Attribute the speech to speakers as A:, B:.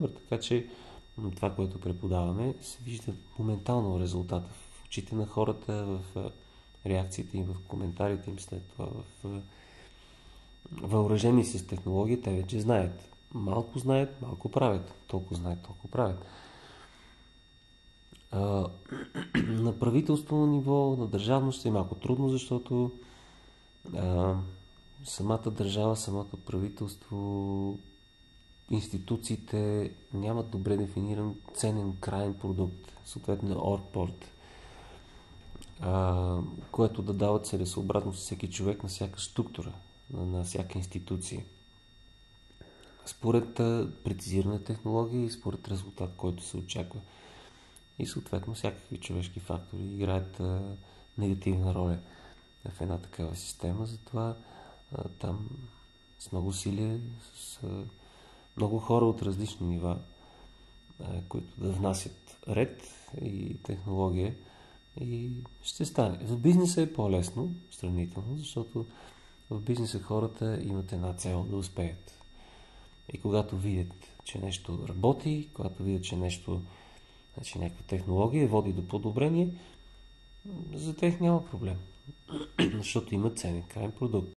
A: Така че това, което преподаваме, се вижда моментално резултата в очите на хората, в реакциите им, в коментарите им след това, в въоръжени с технология, те вече знаят. Малко знаят, малко правят. Толкова знаят, толкова правят. А, на правителствено ниво, на държавност е малко трудно, защото а, самата държава, самото правителство, институциите нямат добре дефиниран ценен краен продукт, съответно оргпорт, което да дава целесообразност всеки човек на всяка структура, на всяка институция. Според прецизирана технология и според резултат, който се очаква. И съответно всякакви човешки фактори играят негативна роля в една такава система. Затова там с много усилия, с много хора от различни нива, които да внасят ред и технология, и ще стане. В бизнеса е по-лесно, сравнително, защото в бизнеса хората имат една цел да успеят. И когато видят, че нещо работи, когато видят, че нещо, значи някаква технология води до подобрение, за тях няма проблем. Защото има ценен крайен продукт.